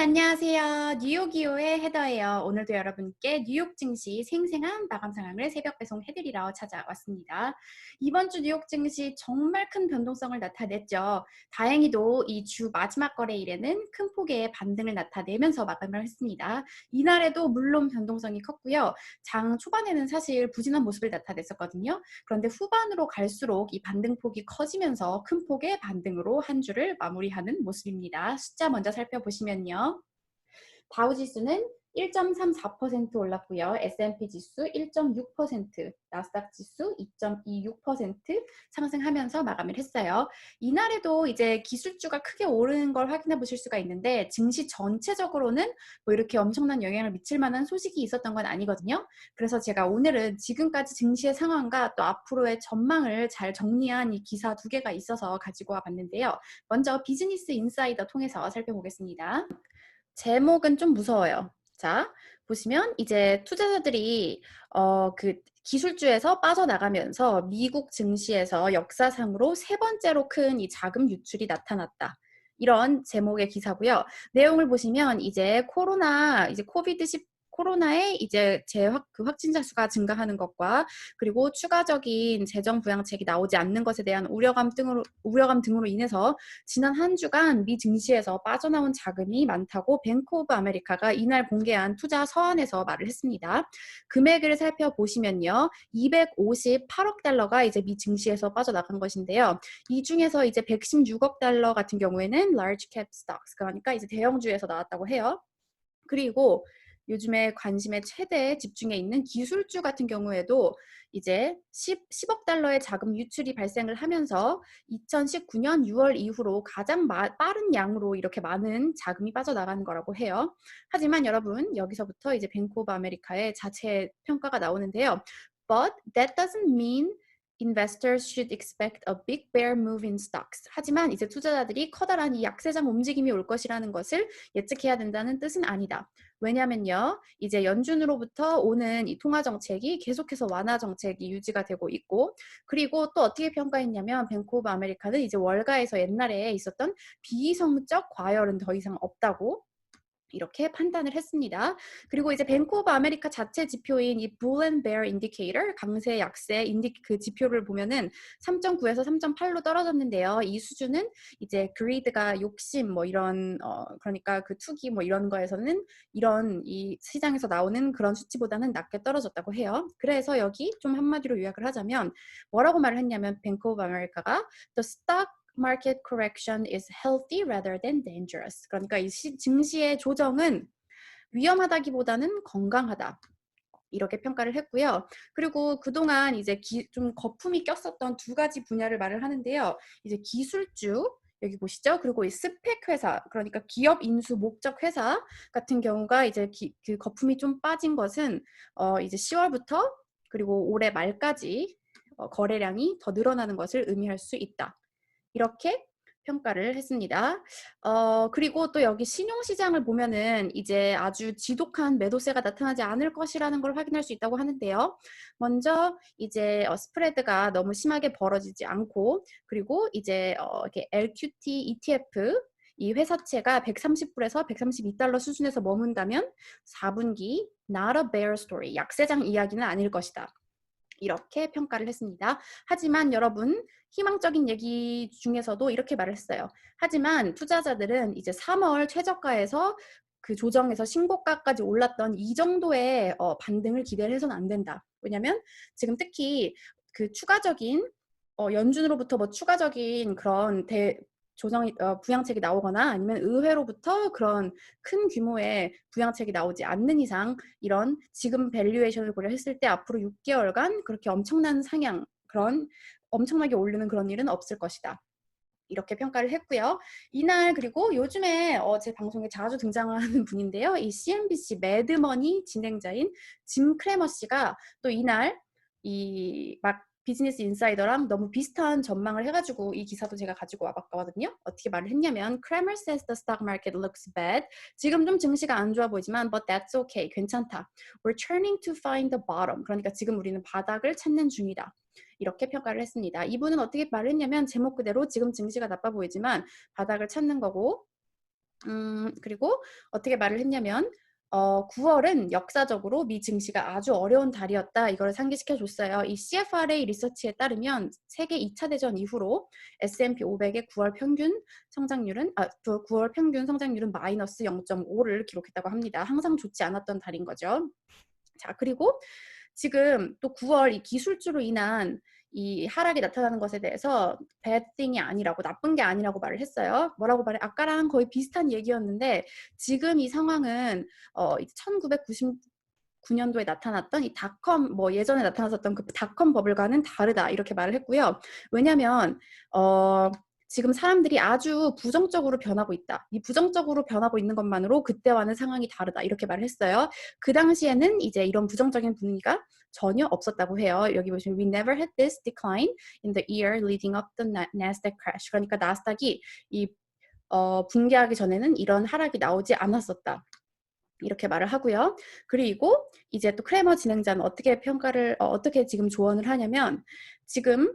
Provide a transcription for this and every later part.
안녕하세요. 뉴욕이오의 헤더예요. 오늘도 여러분께 뉴욕 증시 생생한 마감 상황을 새벽 배송해드리러 찾아왔습니다. 이번 주 뉴욕 증시 정말 큰 변동성을 나타냈죠. 다행히도 이 주 마지막 거래일에는 큰 폭의 반등을 나타내면서 마감을 했습니다. 이날에도 물론 변동성이 컸고요. 장 초반에는 사실 부진한 모습을 나타냈었거든요. 그런데 후반으로 갈수록 이 반등폭이 커지면서 큰 폭의 반등으로 한 주를 마무리하는 모습입니다. 숫자 먼저 살펴보시면요. 다우지수는 1.34% 올랐고요. S&P 지수 1.6%, 나스닥 지수 2.26% 상승하면서 마감을 했어요. 이날에도 이제 기술주가 크게 오르는 걸 확인해 보실 수가 있는데 증시 전체적으로는 뭐 이렇게 엄청난 영향을 미칠 만한 소식이 있었던 건 아니거든요. 그래서 제가 오늘은 지금까지 증시의 상황과 또 앞으로의 전망을 잘 정리한 이 기사 두 개가 있어서 가지고 와 봤는데요. 먼저 비즈니스 인사이더 통해서 살펴보겠습니다. 제목은 좀 무서워요. 자, 보시면 이제 투자자들이 그 기술주에서 빠져나가면서 미국 증시에서 역사상으로 세 번째로 큰 이 자금 유출이 나타났다. 이런 제목의 기사고요. 내용을 보시면 이제 코로나의 이제 그 확진자 수가 증가하는 것과 그리고 추가적인 재정 부양책이 나오지 않는 것에 대한 우려감 등으로 인해서 지난 한 주간 미 증시에서 빠져나온 자금이 많다고 뱅크 오브 아메리카가 이날 공개한 투자 서한에서 말을 했습니다. 금액을 살펴보시면요. 258억 달러가 이제 미 증시에서 빠져나간 것인데요. 이 중에서 이제 116억 달러 같은 경우에는 large cap stocks, 그러니까 이제 대형주에서 나왔다고 해요. 그리고 요즘에 관심의 최대 집중해 있는 기술주 같은 경우에도 이제 10억 달러의 자금 유출이 발생을 하면서 2019년 6월 이후로 가장 빠른 양으로 이렇게 많은 자금이 빠져나가는 거라고 해요. 하지만 여러분, 여기서부터 이제 뱅크 오브 아메리카의 자체 평가가 나오는데요. But that doesn't mean investors should expect a big bear move in stocks. 하지만 이제 투자자들이 커다란 이 약세장 움직임이 올 것이라는 것을 예측해야 된다는 뜻은 아니다. 왜냐면요, 이제 연준으로부터 오는 이 통화 정책이 계속해서 완화 정책이 유지가 되고 있고, 그리고 또 어떻게 평가했냐면 뱅크 오브 아메리카는 이제 월가에서 옛날에 있었던 비이성적 과열은 더 이상 없다고 이렇게 판단을 했습니다. 그리고 이제 뱅크 오브 아메리카 자체 지표인 이 Bull and Bear Indicator, 강세 약세 그 지표를 보면은 3.9에서 3.8로 떨어졌는데요. 이 수준은 이제 greed가 욕심 뭐 이런 그러니까 그 투기 뭐 이런 거에서는 이런 이 시장에서 나오는 그런 수치보다는 낮게 떨어졌다고 해요. 그래서 여기 좀 한마디로 요약을 하자면 뭐라고 말을 했냐면 뱅크 오브 아메리카가 the stock market correction is healthy rather than dangerous. 그러니까 이 증시의 조정은 위험하다기보다는 건강하다. 이렇게 평가를 했고요. 그리고 그동안 이제 좀 거품이 꼈었던 두 가지 분야를 말을 하는데요. 이제 기술주, 여기 보시죠. 그리고 이 스펙 회사, 그러니까 기업 인수 목적 회사 같은 경우가 이제 그 거품이 좀 빠진 것은 이제 10월부터 그리고 올해 말까지 거래량이 더 늘어나는 것을 의미할 수 있다. 이렇게 평가를 했습니다. 그리고 또 여기 신용시장을 보면은 이제 아주 지독한 매도세가 나타나지 않을 것이라는 걸 확인할 수 있다고 하는데요. 먼저 이제 스프레드가 너무 심하게 벌어지지 않고, 그리고 이제 이렇게 LQT ETF 이 회사채가 130불에서 132달러 수준에서 머문다면 4분기 not a bear story, 약세장 이야기는 아닐 것이다. 이렇게 평가를 했습니다. 하지만 여러분, 희망적인 얘기 중에서도 이렇게 말을 했어요. 하지만 투자자들은 이제 3월 최저가에서 그 조정에서 신고가까지 올랐던 이 정도의 반등을 기대를 해서는 안 된다. 왜냐면 지금 특히 그 추가적인 연준으로부터 뭐 추가적인 그런 부양책이 나오거나 아니면 의회로부터 그런 큰 규모의 부양책이 나오지 않는 이상 이런 지금 밸류에이션을 고려했을 때 앞으로 6개월간 그렇게 엄청난 상향, 그런 엄청나게 오르는 그런 일은 없을 것이다. 이렇게 평가를 했고요. 이날 그리고 요즘에 제 방송에 자주 등장하는 분인데요. 이 CNBC 매드머니 진행자인 짐 크래머 씨가 또 이날 막 비즈니스 인사이더랑 너무 비슷한 전망을 해가지고 이 기사도 제가 가지고 와봤거든요. 어떻게 말을 했냐면 Kramer says the stock market looks bad. 지금 좀 증시가 안 좋아 보이지만 but that's okay. 괜찮다. We're turning to find the bottom. 그러니까 지금 우리는 바닥을 찾는 중이다. 이렇게 평가를 했습니다. 이분은 어떻게 말을 했냐면 제목 그대로 지금 증시가 나빠 보이지만 바닥을 찾는 거고 그리고 어떻게 말을 했냐면 9월은 역사적으로 미 증시가 아주 어려운 달이었다. 이걸 상기시켜 줬어요. 이 CFRA 리서치에 따르면 세계 2차 대전 이후로 S&P 500의 9월 평균 성장률은 9월 평균 성장률은 마이너스 0.5를 기록했다고 합니다. 항상 좋지 않았던 달인 거죠. 자, 그리고 지금 또 9월 이 기술주로 인한 이 하락이 나타나는 것에 대해서 bad thing이 아니라고, 나쁜 게 아니라고 말을 했어요. 뭐라고 말해? 아까랑 거의 비슷한 얘기였는데 지금 이 상황은 1999년도에 나타났던 이 닷컴, 뭐 예전에 나타났었던 그 닷컴 버블과는 다르다, 이렇게 말을 했고요. 왜냐면 지금 사람들이 아주 부정적으로 변하고 있다. 이 부정적으로 변하고 있는 것만으로 그때와는 상황이 다르다, 이렇게 말을 했어요. 그 당시에는 이제 이런 부정적인 분위기가 전혀 없었다고 해요. 여기 보시면 we never had this decline in the year leading up the Nasdaq crash. 그러니까 나스닥이 이 붕괴하기 전에는 이런 하락이 나오지 않았었다, 이렇게 말을 하고요. 그리고 이제 또 크레머 진행자는 어떻게 평가를 어떻게 지금 조언을 하냐면, 지금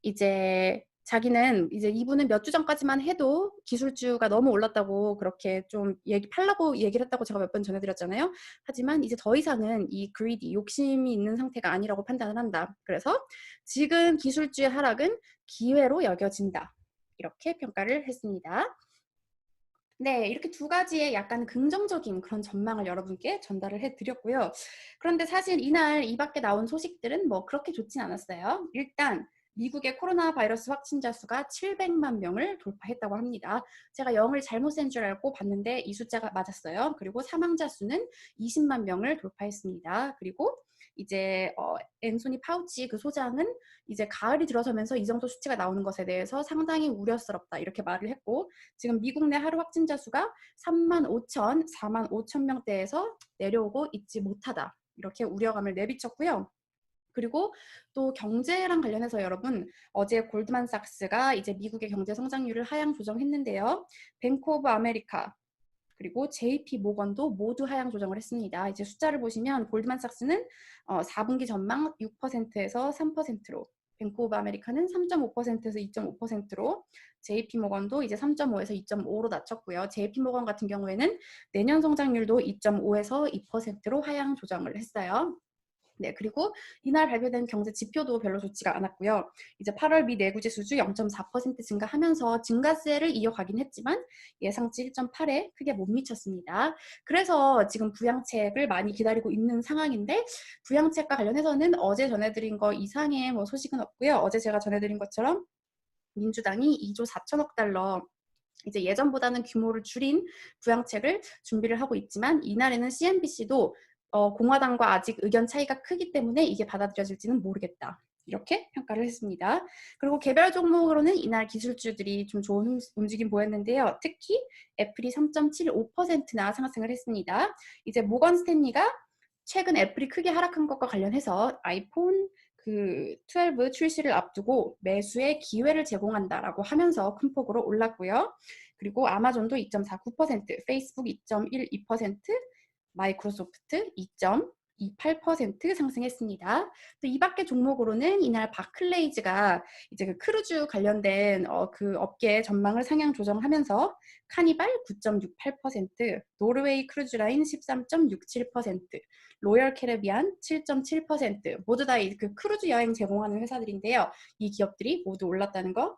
이제 자기는 이제 이분은 몇 주 전까지만 해도 기술주가 너무 올랐다고 그렇게 좀 팔라고 얘기를 했다고 제가 몇 번 전해드렸잖아요. 하지만 이제 더 이상은 이 greedy, 욕심이 있는 상태가 아니라고 판단을 한다. 그래서 지금 기술주의 하락은 기회로 여겨진다, 이렇게 평가를 했습니다. 네, 이렇게 두 가지의 약간 긍정적인 그런 전망을 여러분께 전달을 해드렸고요. 그런데 사실 이날 이 밖에 나온 소식들은 뭐 그렇게 좋진 않았어요. 일단 미국의 코로나 바이러스 확진자 수가 700만 명을 돌파했다고 합니다. 제가 0을 잘못 센 줄 알고 봤는데 이 숫자가 맞았어요. 그리고 사망자 수는 20만 명을 돌파했습니다. 그리고 이제 앤소니 파우치 그 소장은 이제 가을이 들어서면서 이 정도 수치가 나오는 것에 대해서 상당히 우려스럽다, 이렇게 말을 했고, 지금 미국 내 하루 확진자 수가 4만 5천 명대에서 내려오고 있지 못하다, 이렇게 우려감을 내비쳤고요. 그리고 또 경제랑 관련해서 여러분, 어제 골드만삭스가 이제 미국의 경제 성장률을 하향 조정했는데요. 뱅크 오브 아메리카 그리고 JP 모건도 모두 하향 조정을 했습니다. 이제 숫자를 보시면 골드만삭스는 4분기 전망 6%에서 3%로, 뱅크 오브 아메리카는 3.5%에서 2.5%로, JP 모건도 이제 3.5에서 2.5로 낮췄고요. JP 모건 같은 경우에는 내년 성장률도 2.5에서 2%로 하향 조정을 했어요. 네, 그리고 이날 발표된 경제 지표도 별로 좋지가 않았고요. 이제 8월 미 내구 지수주 0.4% 증가하면서 증가세를 이어가긴 했지만 예상치 1.8에 크게 못 미쳤습니다. 그래서 지금 부양책을 많이 기다리고 있는 상황인데, 부양책과 관련해서는 어제 전해드린 거 이상의 뭐 소식은 없고요. 어제 제가 전해드린 것처럼 민주당이 2조 4천억 달러, 이제 예전보다는 규모를 줄인 부양책을 준비를 하고 있지만, 이날에는 CNBC도 공화당과 아직 의견 차이가 크기 때문에 이게 받아들여질지는 모르겠다, 이렇게 평가를 했습니다. 그리고 개별 종목으로는 이날 기술주들이 좀 좋은 움직임 보였는데요. 특히 애플이 3.75%나 상승을 했습니다. 이제 모건 스탠리가 최근 애플이 크게 하락한 것과 관련해서 아이폰 12 출시를 앞두고 매수의 기회를 제공한다라고 하면서 큰 폭으로 올랐고요. 그리고 아마존도 2.49%, 페이스북 2.12%, 마이크로소프트 2.28% 상승했습니다. 또 이 밖의 종목으로는 이날 바클레이즈가 이제 그 크루즈 관련된 그 업계 전망을 상향 조정하면서 카니발 9.68%, 노르웨이 크루즈라인 13.67%, 로열 캐리비안 7.7%, 모두 다 그 크루즈 여행 제공하는 회사들인데요. 이 기업들이 모두 올랐다는 거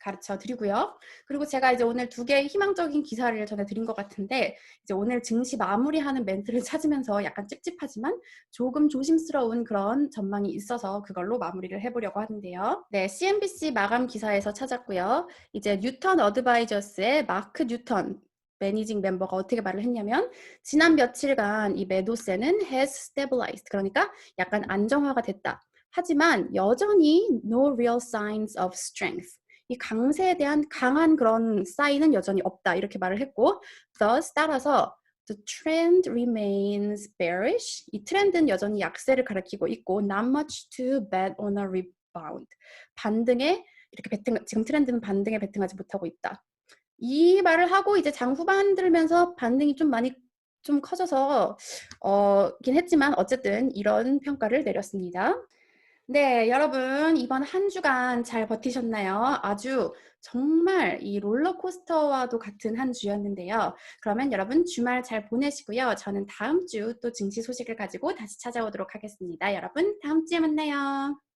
가르쳐 드리고요. 그리고 제가 이제 오늘 두 개의 희망적인 기사를 전해드린 것 같은데, 이제 오늘 증시 마무리하는 멘트를 찾으면서 약간 찝찝하지만 조금 조심스러운 그런 전망이 있어서 그걸로 마무리를 해보려고 하는데요. 네, CNBC 마감 기사에서 찾았고요. 이제 뉴턴 어드바이저스의 마크 뉴턴 매니징 멤버가 어떻게 말을 했냐면, 지난 며칠간 이 매도세는 has stabilized, 그러니까 약간 안정화가 됐다. 하지만 여전히 no real signs of strength, 이 강세에 대한 강한 그런 사인은 여전히 없다, 이렇게 말을 했고, thus 따라서 the trend remains bearish, 이 트렌드는 여전히 약세를 가리키고 있고, not much to bet on a rebound, 반등에 이렇게 지금 트렌드는 반등에 베팅하지 못하고 있다. 이 말을 하고 이제 장 후반 들면서 반등이 좀 많이 좀 커져서 긴 했지만 어쨌든 이런 평가를 내렸습니다. 네, 여러분 이번 한 주간 잘 버티셨나요? 아주 정말 이 롤러코스터와도 같은 한 주였는데요. 그러면 여러분 주말 잘 보내시고요. 저는 다음 주 또 증시 소식을 가지고 다시 찾아오도록 하겠습니다. 여러분 다음 주에 만나요.